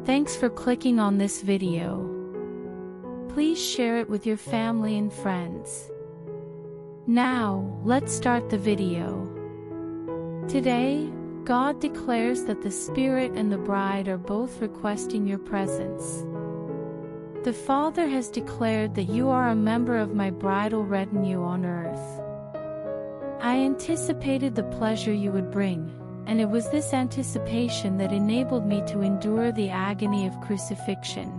Thanks for clicking on this video. Please share it with your family and friends. Now, let's start the video. Today, God declares that the Spirit and the bride are both requesting your presence. The Father has declared that you are a member of my bridal retinue on earth. I anticipated the pleasure you would bring, and it was this anticipation that enabled me to endure the agony of crucifixion.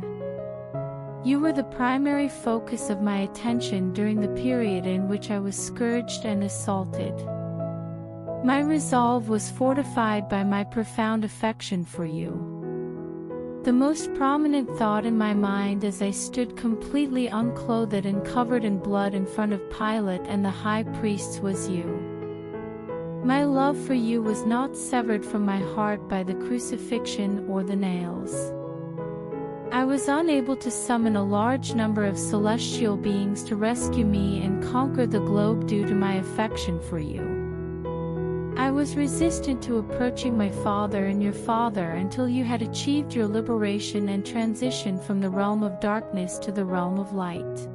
You were the primary focus of my attention during the period in which I was scourged and assaulted. My resolve was fortified by my profound affection for you. The most prominent thought in my mind as I stood completely unclothed and covered in blood in front of Pilate and the high priests was you. My love for you was not severed from my heart by the crucifixion or the nails. I was unable to summon a large number of celestial beings to rescue me and conquer the globe due to my affection for you. I was resistant to approaching my Father and your Father until you had achieved your liberation and transition from the realm of darkness to the realm of light.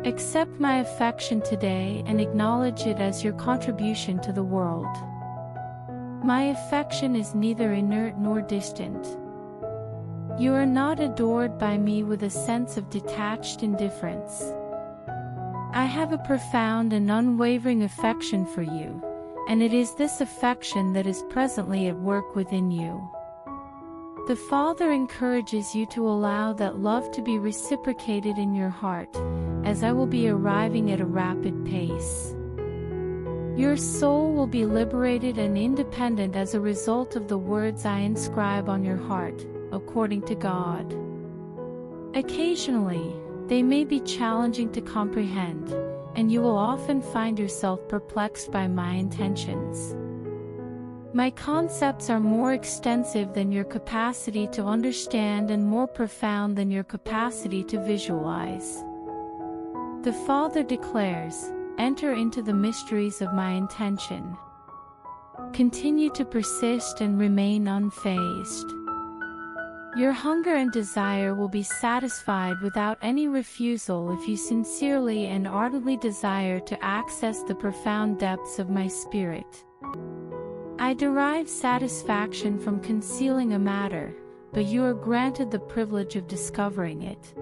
Accept my affection today and acknowledge it as your contribution to the world. My affection is neither inert nor distant. You are not adored by me with a sense of detached indifference. I have a profound and unwavering affection for you, and it is this affection that is presently at work within you. The Father encourages you to allow that love to be reciprocated in your heart, as I will be arriving at a rapid pace. Your soul will be liberated and independent as a result of the words I inscribe on your heart, according to God. Occasionally, they may be challenging to comprehend, and you will often find yourself perplexed by my intentions. My concepts are more extensive than your capacity to understand and more profound than your capacity to visualize. The Father declares, enter into the mysteries of my intention. Continue to persist and remain unfazed. Your hunger and desire will be satisfied without any refusal if you sincerely and ardently desire to access the profound depths of my spirit. I derive satisfaction from concealing a matter, but you are granted the privilege of discovering it.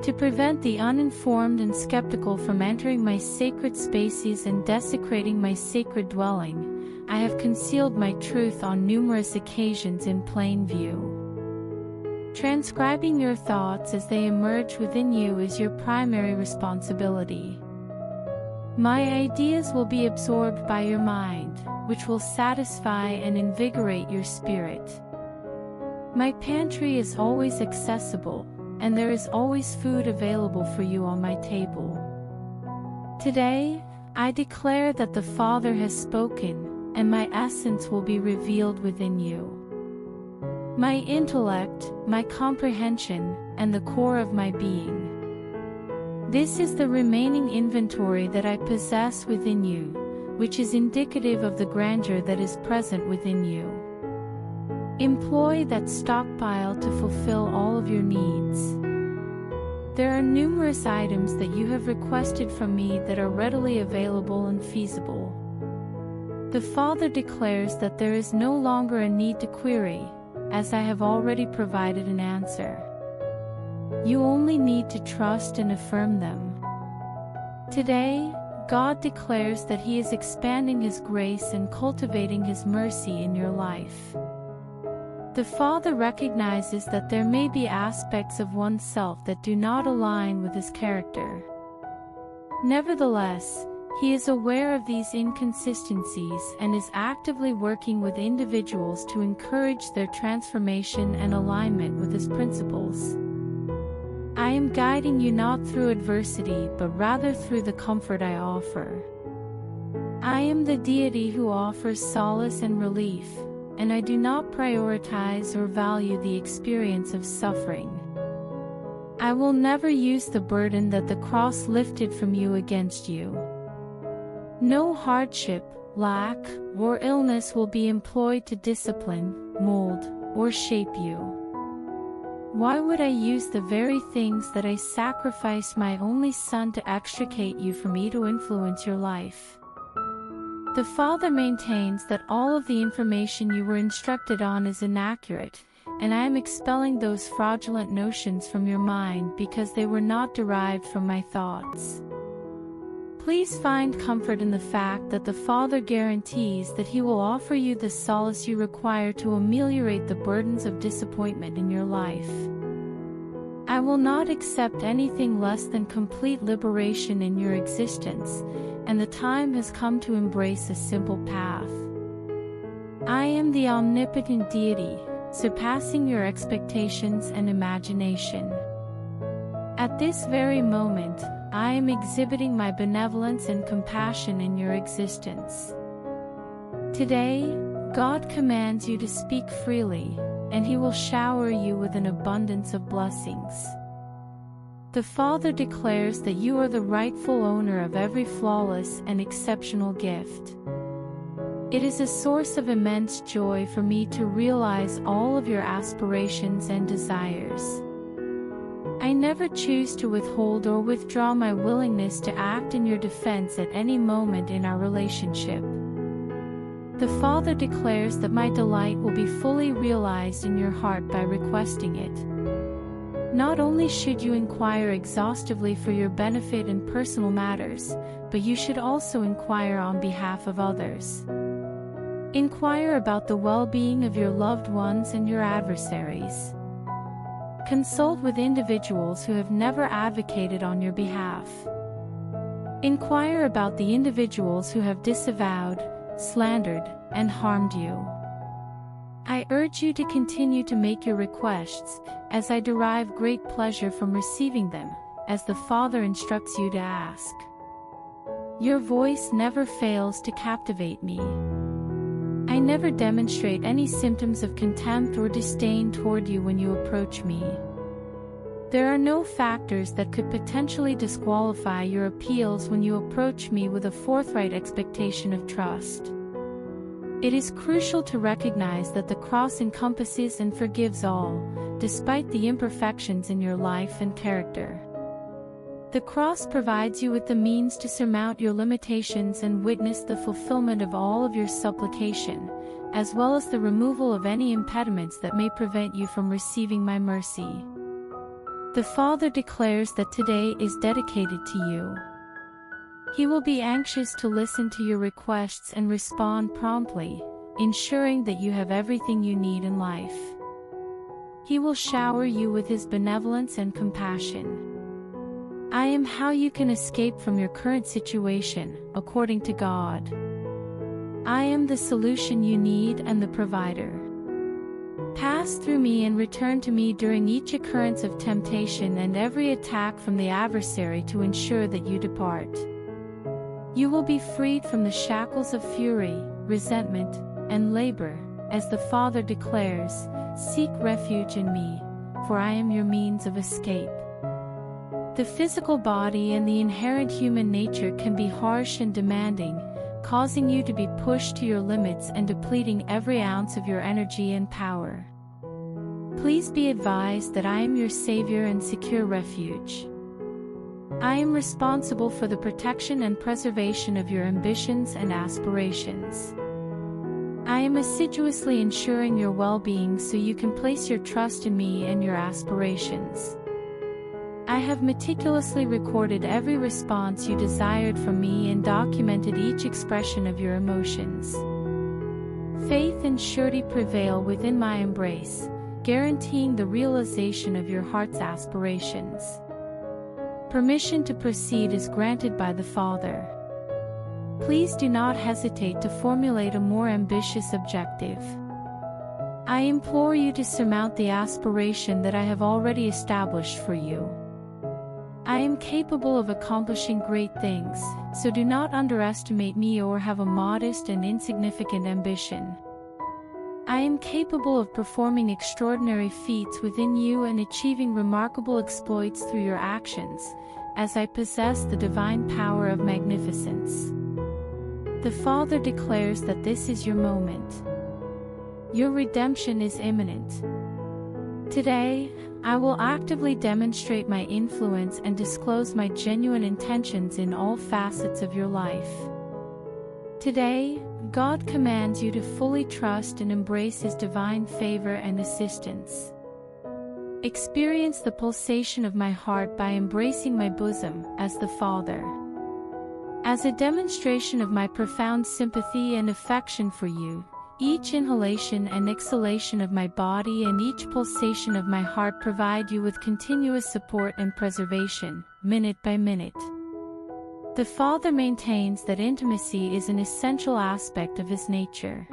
To prevent the uninformed and skeptical from entering my sacred spaces and desecrating my sacred dwelling, I have concealed my truth on numerous occasions in plain view. Transcribing your thoughts as they emerge within you is your primary responsibility. My ideas will be absorbed by your mind, which will satisfy and invigorate your spirit. My pantry is always accessible, and there is always food available for you on my table. Today, I declare that the Father has spoken, and my essence will be revealed within you. My intellect, my comprehension, and the core of my being. This is the remaining inventory that I possess within you, which is indicative of the grandeur that is present within you. Employ that stockpile to fulfill all of your needs. There are numerous items that you have requested from me that are readily available and feasible. The Father declares that there is no longer a need to query, as I have already provided an answer. You only need to trust and affirm them. Today, God declares that He is expanding His grace and cultivating His mercy in your life. The Father recognizes that there may be aspects of oneself that do not align with His character. Nevertheless, He is aware of these inconsistencies and is actively working with individuals to encourage their transformation and alignment with His principles. I am guiding you not through adversity but rather through the comfort I offer. I am the deity who offers solace and relief, and I do not prioritize or value the experience of suffering. I will never use the burden that the cross lifted from you against you. No hardship, lack, or illness will be employed to discipline, mold, or shape you? Why would I use the very things that I sacrificed my only son to extricate you from me to influence your life? The Father maintains that all of the information you were instructed on is inaccurate, and I am expelling those fraudulent notions from your mind because they were not derived from my thoughts. Please find comfort in the fact that the Father guarantees that He will offer you the solace you require to ameliorate the burdens of disappointment in your life. I will not accept anything less than complete liberation in your existence, and the time has come to embrace a simple path. I am the omnipotent deity, surpassing your expectations and imagination. At this very moment, I am exhibiting my benevolence and compassion in your existence. Today, God commands you to speak freely, and He will shower you with an abundance of blessings. The Father declares that you are the rightful owner of every flawless and exceptional gift. It is a source of immense joy for me to realize all of your aspirations and desires. I never choose to withhold or withdraw my willingness to act in your defense at any moment in our relationship. The Father declares that my delight will be fully realized in your heart by requesting it. Not only should you inquire exhaustively for your benefit in personal matters, but you should also inquire on behalf of others. Inquire about the well-being of your loved ones and your adversaries. Consult with individuals who have never advocated on your behalf. Inquire about the individuals who have disavowed, slandered, and harmed you. I urge you to continue to make your requests, as I derive great pleasure from receiving them, as the Father instructs you to ask. Your voice never fails to captivate me. I never demonstrate any symptoms of contempt or disdain toward you when you approach me. There are no factors that could potentially disqualify your appeals when you approach me with a forthright expectation of trust. It is crucial to recognize that the cross encompasses and forgives all, despite the imperfections in your life and character. The cross provides you with the means to surmount your limitations and witness the fulfillment of all of your supplication, as well as the removal of any impediments that may prevent you from receiving my mercy. The Father declares that today is dedicated to you. He will be anxious to listen to your requests and respond promptly, ensuring that you have everything you need in life. He will shower you with His benevolence and compassion. I am how you can escape from your current situation, according to God. I am the solution you need and the provider. Pass through me and return to me during each occurrence of temptation and every attack from the adversary to ensure that you depart. You will be freed from the shackles of fury, resentment, and labor, as the Father declares, "Seek refuge in me, for I am your means of escape." The physical body and the inherent human nature can be harsh and demanding, causing you to be pushed to your limits and depleting every ounce of your energy and power. Please be advised that I am your Savior and secure refuge. I am responsible for the protection and preservation of your ambitions and aspirations. I am assiduously ensuring your well-being so you can place your trust in me and your aspirations. I have meticulously recorded every response you desired from me and documented each expression of your emotions. Faith and surety prevail within my embrace, guaranteeing the realization of your heart's aspirations. Permission to proceed is granted by the Father. Please do not hesitate to formulate a more ambitious objective. I implore you to surmount the aspiration that I have already established for you. I am capable of accomplishing great things, so do not underestimate me or have a modest and insignificant ambition. I am capable of performing extraordinary feats within you and achieving remarkable exploits through your actions, as I possess the divine power of magnificence. The Father declares that this is your moment. Your redemption is imminent. Today, I will actively demonstrate my influence and disclose my genuine intentions in all facets of your life. Today, God commands you to fully trust and embrace His divine favor and assistance. Experience the pulsation of my heart by embracing my bosom as the Father. As a demonstration of my profound sympathy and affection for you, each inhalation and exhalation of my body and each pulsation of my heart provide you with continuous support and preservation, minute by minute. The Father maintains that intimacy is an essential aspect of His nature.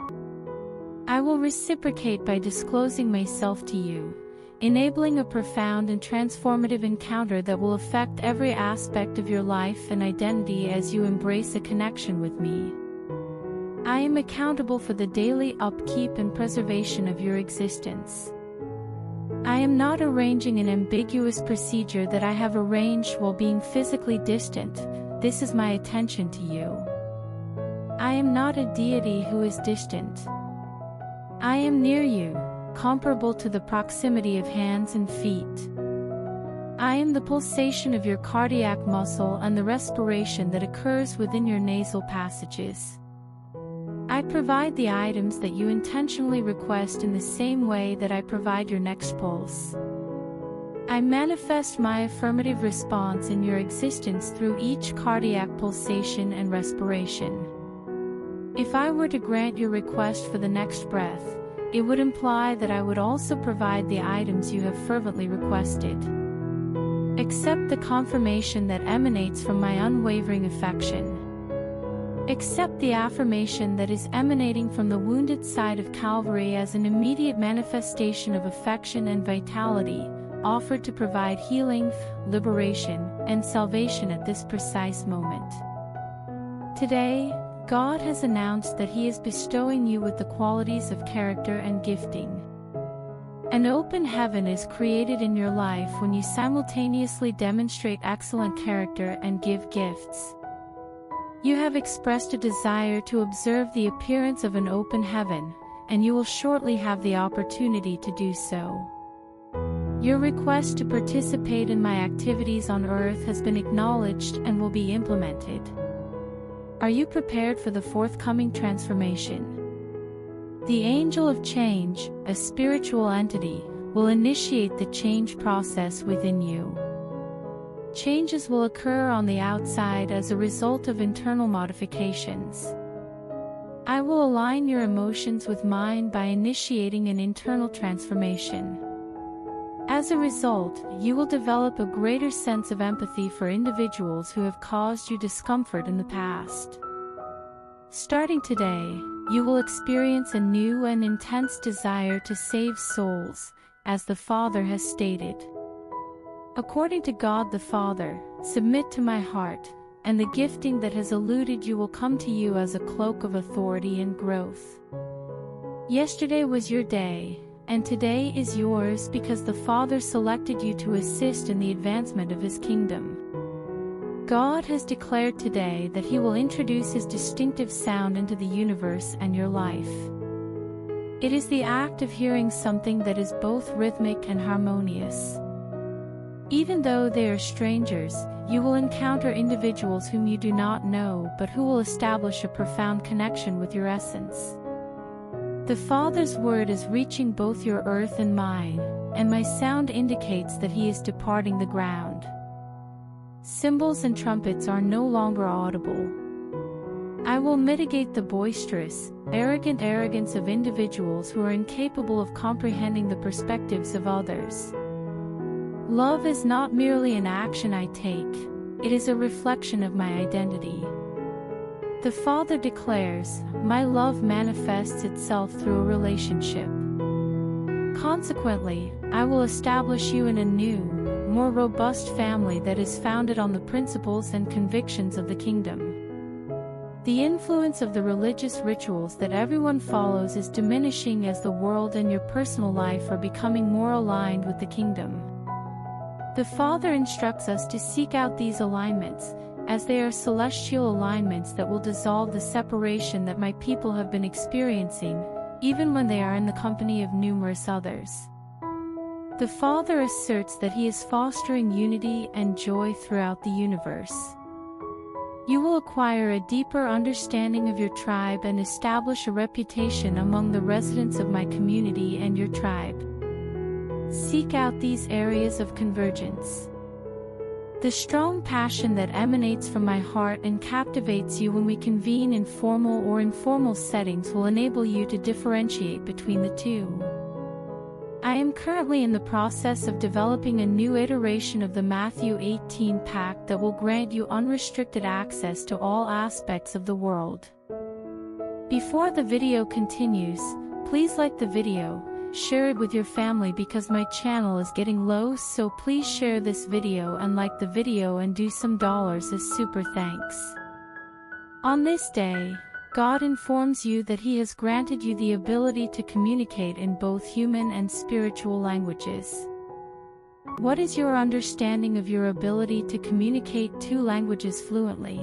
I will reciprocate by disclosing myself to you, enabling a profound and transformative encounter that will affect every aspect of your life and identity as you embrace a connection with me. I am accountable for the daily upkeep and preservation of your existence. I am not arranging an ambiguous procedure that I have arranged while being physically distant. This is my attention to you. I am not a deity who is distant. I am near you, comparable to the proximity of hands and feet. I am the pulsation of your cardiac muscle and the respiration that occurs within your nasal passages. I provide the items that you intentionally request in the same way that I provide your next pulse. I manifest my affirmative response in your existence through each cardiac pulsation and respiration. If I were to grant your request for the next breath, it would imply that I would also provide the items you have fervently requested. Accept the confirmation that emanates from my unwavering affection. Accept the affirmation that is emanating from the wounded side of Calvary as an immediate manifestation of affection and vitality, offered to provide healing, liberation, and salvation at this precise moment. Today, God has announced that He is bestowing you with the qualities of character and gifting. An open heaven is created in your life when you simultaneously demonstrate excellent character and give gifts. You have expressed a desire to observe the appearance of an open heaven, and you will shortly have the opportunity to do so. Your request to participate in my activities on earth has been acknowledged and will be implemented. Are you prepared for the forthcoming transformation? The angel of change, a spiritual entity, will initiate the change process within you. Changes will occur on the outside as a result of internal modifications. I will align your emotions with mine by initiating an internal transformation. As a result, you will develop a greater sense of empathy for individuals who have caused you discomfort in the past. Starting today, you will experience a new and intense desire to save souls, as the Father has stated. According to God the Father, submit to my heart, and the gifting that has eluded you will come to you as a cloak of authority and growth. Yesterday was your day, and today is yours because the Father selected you to assist in the advancement of His kingdom. God has declared today that He will introduce His distinctive sound into the universe and your life. It is the act of hearing something that is both rhythmic and harmonious. Even though they are strangers, you will encounter individuals whom you do not know but who will establish a profound connection with your essence. The Father's word is reaching both your earth and mine, and my sound indicates that He is departing the ground. Cymbals and trumpets are no longer audible. I will mitigate the boisterous, arrogant arrogance of individuals who are incapable of comprehending the perspectives of others. Love is not merely an action I take, it is a reflection of my identity. The Father declares, my love manifests itself through a relationship. Consequently, I will establish you in a new, more robust family that is founded on the principles and convictions of the kingdom. The influence of the religious rituals that everyone follows is diminishing as the world and your personal life are becoming more aligned with the kingdom. The Father instructs us to seek out these alignments, as they are celestial alignments that will dissolve the separation that my people have been experiencing, even when they are in the company of numerous others. The Father asserts that He is fostering unity and joy throughout the universe. You will acquire a deeper understanding of your tribe and establish a reputation among the residents of my community and your tribe. Seek out these areas of convergence. The strong passion that emanates from my heart and captivates you when we convene in formal or informal settings will enable you to differentiate between the two. I am currently in the process of developing a new iteration of the Matthew 18 Pact that will grant you unrestricted access to all aspects of the world. Before the video continues, please like the video, share it with your family because my channel is getting low, so please share this video and like the video and do some dollars as super thanks. On this day, God informs you that He has granted you the ability to communicate in both human and spiritual languages. What is your understanding of your ability to communicate two languages fluently?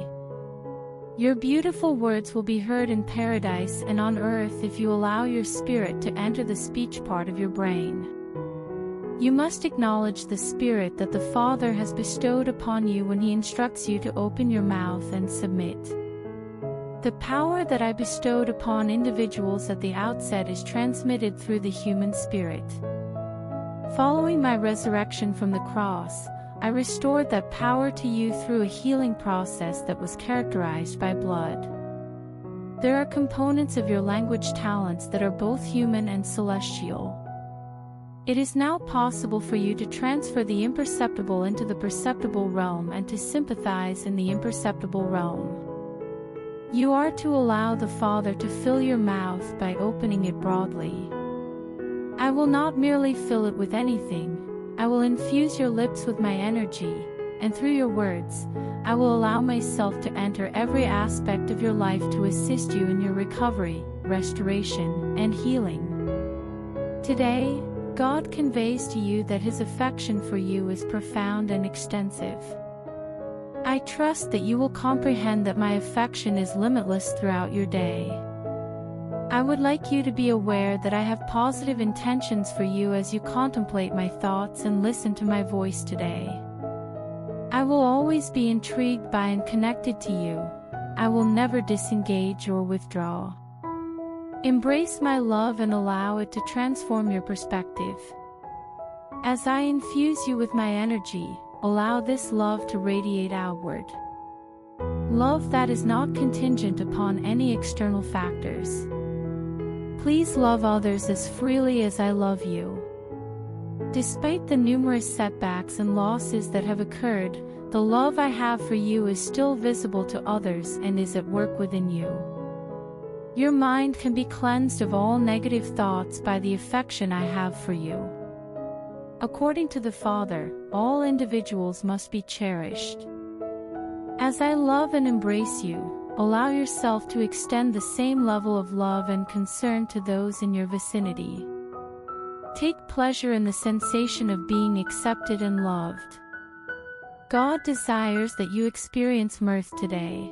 Your beautiful words will be heard in paradise and on earth if you allow your spirit to enter the speech part of your brain. You must acknowledge the spirit that the Father has bestowed upon you when He instructs you to open your mouth and submit. The power that I bestowed upon individuals at the outset is transmitted through the human spirit. Following my resurrection from the cross, I restored that power to you through a healing process that was characterized by blood. There are components of your language talents that are both human and celestial. It is now possible for you to transfer the imperceptible into the perceptible realm and to sympathize in the imperceptible realm. You are to allow the Father to fill your mouth by opening it broadly. I will not merely fill it with anything, I will infuse your lips with my energy, and through your words, I will allow myself to enter every aspect of your life to assist you in your recovery, restoration, and healing. Today, God conveys to you that His affection for you is profound and extensive. I trust that you will comprehend that my affection is limitless throughout your day. I would like you to be aware that I have positive intentions for you as you contemplate my thoughts and listen to my voice today. I will always be intrigued by and connected to you. I will never disengage or withdraw. Embrace my love and allow it to transform your perspective. As I infuse you with my energy, allow this love to radiate outward. Love that is not contingent upon any external factors. Please love others as freely as I love you. Despite the numerous setbacks and losses that have occurred, the love I have for you is still visible to others and is at work within you. Your mind can be cleansed of all negative thoughts by the affection I have for you. According to the Father, all individuals must be cherished. As I love and embrace you, allow yourself to extend the same level of love and concern to those in your vicinity. Take pleasure in the sensation of being accepted and loved. God desires that you experience mirth today.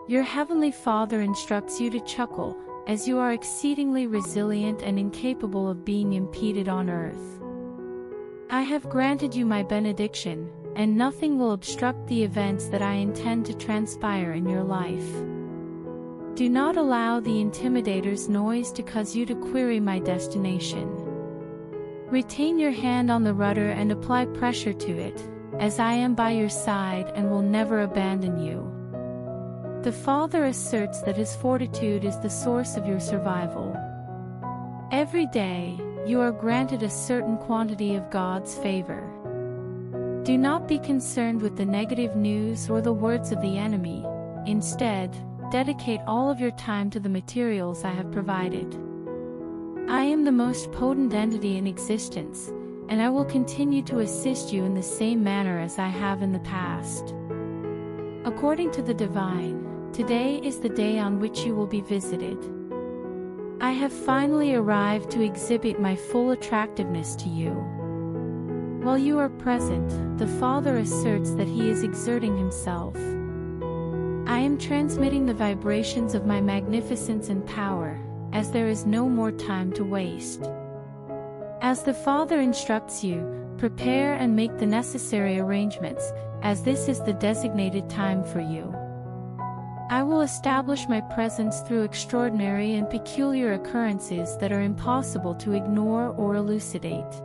Your Heavenly Father instructs you to chuckle, as you are exceedingly resilient and incapable of being impeded on earth. I have granted you my benediction, and nothing will obstruct the events that I intend to transpire in your life. Do not allow the intimidator's noise to cause you to query my destination. Retain your hand on the rudder and apply pressure to it, as I am by your side and will never abandon you. The Father asserts that His fortitude is the source of your survival. Every day, you are granted a certain quantity of God's favor. Do not be concerned with the negative news or the words of the enemy. Instead, dedicate all of your time to the materials I have provided. I am the most potent entity in existence, and I will continue to assist you in the same manner as I have in the past. According to the divine, today is the day on which you will be visited. I have finally arrived to exhibit my full attractiveness to you. While you are present, the Father asserts that He is exerting Himself. I am transmitting the vibrations of my magnificence and power, as there is no more time to waste. As the Father instructs you, prepare and make the necessary arrangements, as this is the designated time for you. I will establish my presence through extraordinary and peculiar occurrences that are impossible to ignore or elucidate.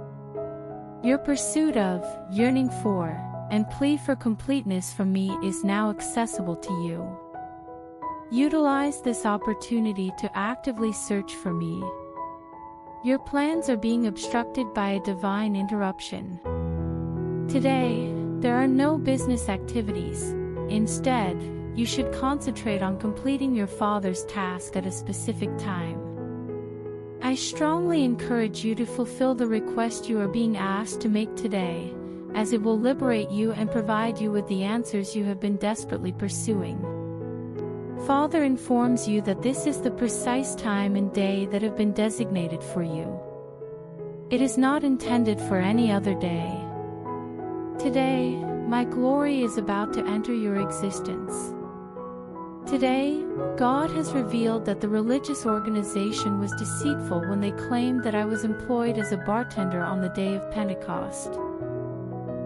Your pursuit of, yearning for, and plea for completeness from me is now accessible to you. Utilize this opportunity to actively search for me. Your plans are being obstructed by a divine interruption. Today, there are no business activities. Instead, you should concentrate on completing your Father's task at a specific time. I strongly encourage you to fulfill the request you are being asked to make today, as it will liberate you and provide you with the answers you have been desperately pursuing. Father informs you that this is the precise time and day that have been designated for you. It is not intended for any other day. Today, my glory is about to enter your existence. Today, God has revealed that the religious organization was deceitful when they claimed that I was employed as a bartender on the day of Pentecost.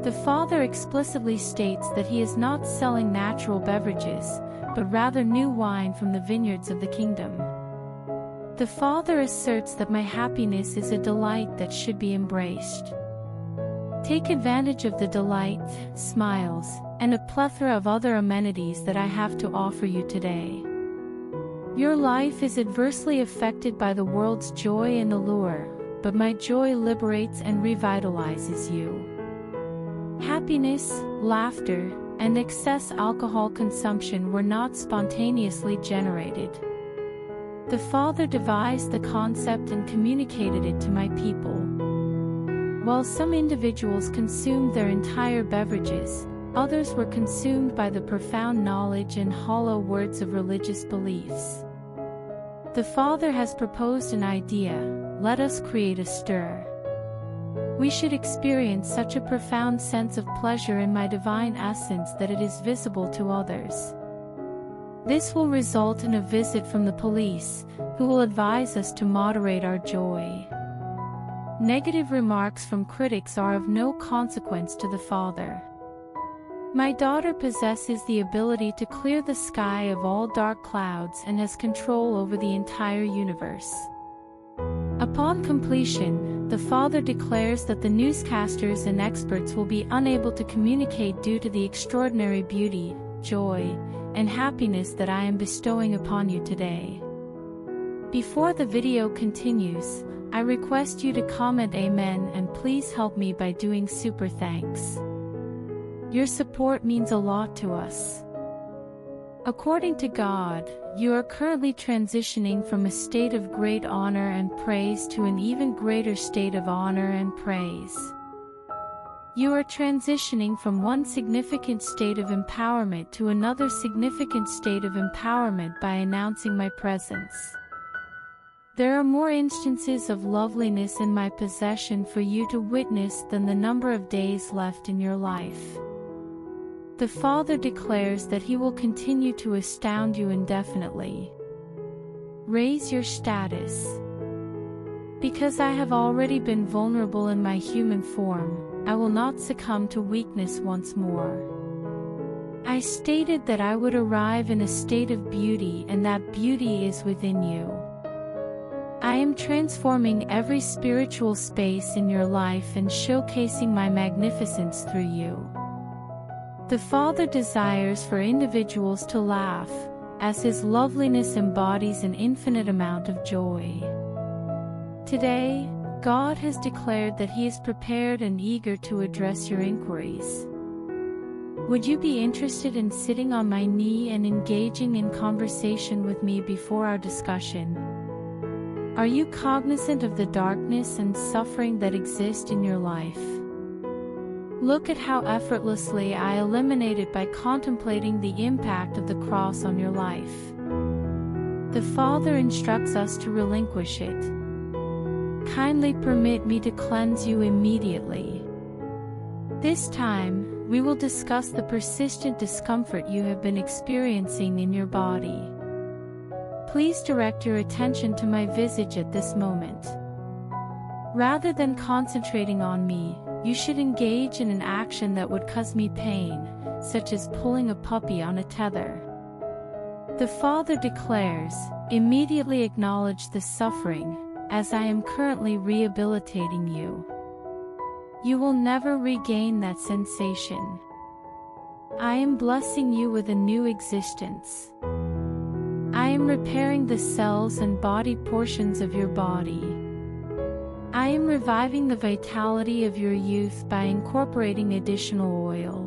The Father explicitly states that He is not selling natural beverages, but rather new wine from the vineyards of the kingdom. The Father asserts that my happiness is a delight that should be embraced. Take advantage of the delight, smiles, and a plethora of other amenities that I have to offer you today. Your life is adversely affected by the world's joy and allure, but my joy liberates and revitalizes you. Happiness, laughter, and excess alcohol consumption were not spontaneously generated. The Father devised the concept and communicated it to my people. While some individuals consumed their entire beverages, others were consumed by the profound knowledge and hollow words of religious beliefs. The Father has proposed an idea: let us create a stir. We should experience such a profound sense of pleasure in my divine essence that it is visible to others. This will result in a visit from the police, who will advise us to moderate our joy. Negative remarks from critics are of no consequence to the Father. My daughter possesses the ability to clear the sky of all dark clouds and has control over the entire universe. Upon completion, the Father declares that the newscasters and experts will be unable to communicate due to the extraordinary beauty, joy, and happiness that I am bestowing upon you today. Before the video continues, I request you to comment Amen and please help me by doing super thanks. Your support means a lot to us. According to God, you are currently transitioning from a state of great honor and praise to an even greater state of honor and praise. You are transitioning from one significant state of empowerment to another significant state of empowerment by announcing my presence. There are more instances of loveliness in my possession for you to witness than the number of days left in your life. The Father declares that He will continue to astound you indefinitely. Raise your status. Because I have already been vulnerable in my human form, I will not succumb to weakness once more. I stated that I would arrive in a state of beauty, and that beauty is within you. I am transforming every spiritual space in your life and showcasing my magnificence through you. The Father desires for individuals to laugh, as His loveliness embodies an infinite amount of joy. Today, God has declared that He is prepared and eager to address your inquiries. Would you be interested in sitting on my knee and engaging in conversation with me before our discussion? Are you cognizant of the darkness and suffering that exist in your life? Look at how effortlessly I eliminate it by contemplating the impact of the cross on your life. The Father instructs us to relinquish it. Kindly permit me to cleanse you immediately. This time, we will discuss the persistent discomfort you have been experiencing in your body. Please direct your attention to my visage at this moment. Rather than concentrating on me, you should engage in an action that would cause me pain, such as pulling a puppy on a tether. The Father declares, immediately acknowledge the suffering, as I am currently rehabilitating you. You will never regain that sensation. I am blessing you with a new existence. I am repairing the cells and body portions of your body. I am reviving the vitality of your youth by incorporating additional oil.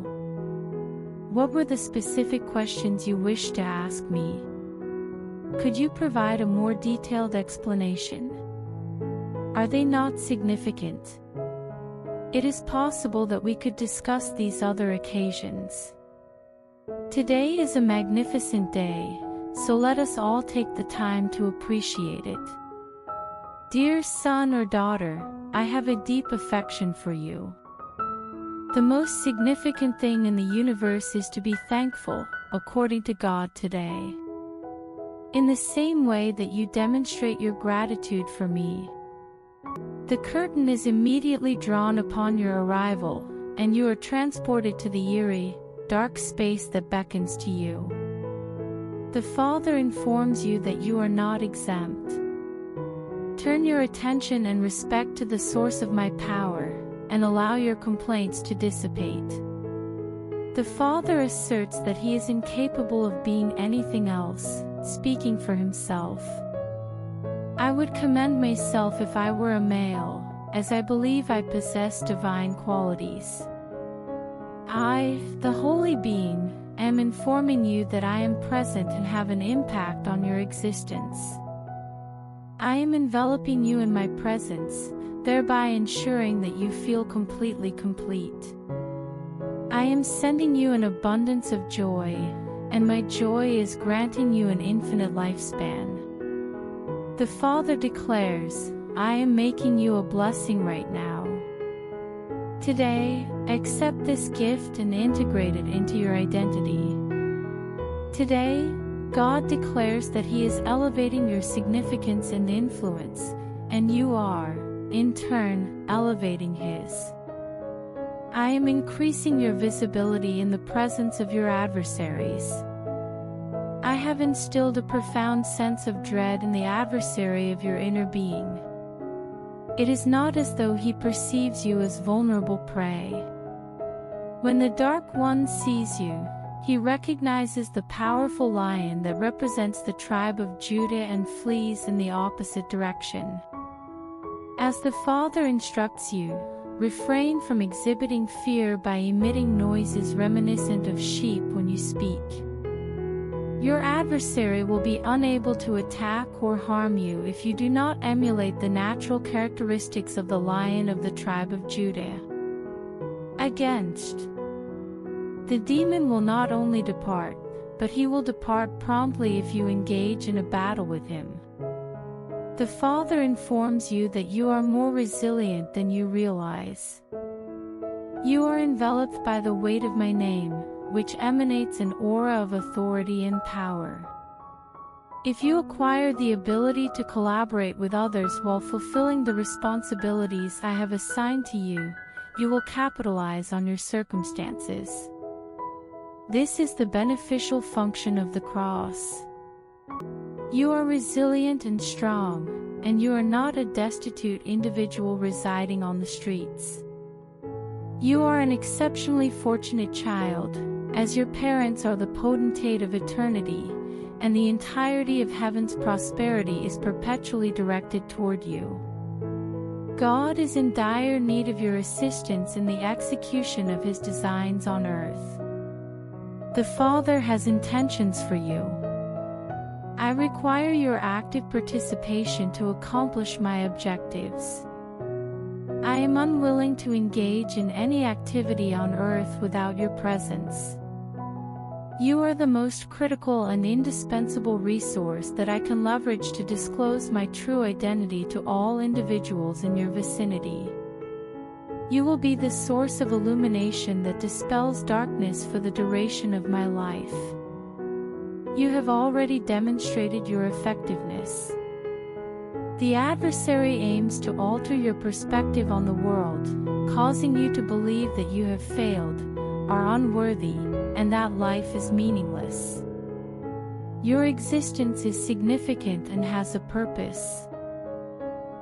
What were the specific questions you wished to ask me? Could you provide a more detailed explanation? Are they not significant? It is possible that we could discuss these other occasions. Today is a magnificent day, so let us all take the time to appreciate it. Dear son or daughter, I have a deep affection for you. The most significant thing in the universe is to be thankful, according to God today. In the same way that you demonstrate your gratitude for me, the curtain is immediately drawn upon your arrival, and you are transported to the eerie, dark space that beckons to you. The Father informs you that you are not exempt. Turn your attention and respect to the source of my power, and allow your complaints to dissipate. The Father asserts that he is incapable of being anything else, speaking for himself. I would commend myself if I were a male, as I believe I possess divine qualities. I, the Holy Being, am informing you that I am present and have an impact on your existence. I am enveloping you in my presence, thereby ensuring that you feel completely complete. I am sending you an abundance of joy, and my joy is granting you an infinite lifespan. The Father declares, I am making you a blessing right now. Today, accept this gift and integrate it into your identity. Today, God declares that He is elevating your significance and influence, and you are, in turn, elevating His. I am increasing your visibility in the presence of your adversaries. I have instilled a profound sense of dread in the adversary of your inner being. It is not as though he perceives you as vulnerable prey. When the Dark One sees you, he recognizes the powerful lion that represents the tribe of Judah and flees in the opposite direction. As the Father instructs you, refrain from exhibiting fear by emitting noises reminiscent of sheep when you speak. Your adversary will be unable to attack or harm you if you do not emulate the natural characteristics of the lion of the tribe of Judah. Against the demon will not only depart, but he will depart promptly if you engage in a battle with him. The Father informs you that you are more resilient than you realize. You are enveloped by the weight of my name, which emanates an aura of authority and power. If you acquire the ability to collaborate with others while fulfilling the responsibilities I have assigned to you, you will capitalize on your circumstances. This is the beneficial function of the cross. You are resilient and strong, and you are not a destitute individual residing on the streets. You are an exceptionally fortunate child, as your parents are the potentate of eternity, and the entirety of heaven's prosperity is perpetually directed toward you. God is in dire need of your assistance in the execution of His designs on earth. The Father has intentions for you. I require your active participation to accomplish my objectives. I am unwilling to engage in any activity on earth without your presence. You are the most critical and indispensable resource that I can leverage to disclose my true identity to all individuals in your vicinity. You will be the source of illumination that dispels darkness for the duration of my life. You have already demonstrated your effectiveness. The adversary aims to alter your perspective on the world, causing you to believe that you have failed, are unworthy, and that life is meaningless. Your existence is significant and has a purpose.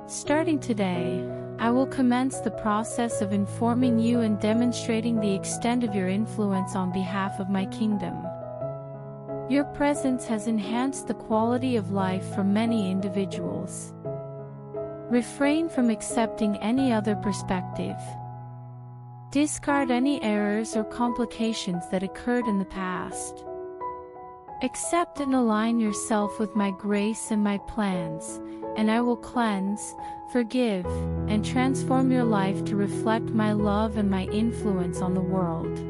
Starting today, I will commence the process of informing you and demonstrating the extent of your influence on behalf of my kingdom. Your presence has enhanced the quality of life for many individuals. Refrain from accepting any other perspective. Discard any errors or complications that occurred in the past. Accept and align yourself with my grace and my plans, and I will cleanse, forgive, and transform your life to reflect my love and my influence on the world.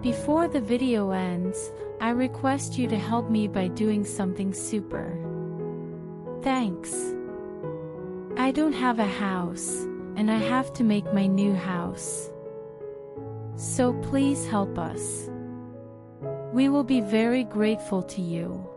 Before the video ends, I request you to help me by doing something super. Thanks. I don't have a house, and I have to make my new house. So please help us. We will be very grateful to you.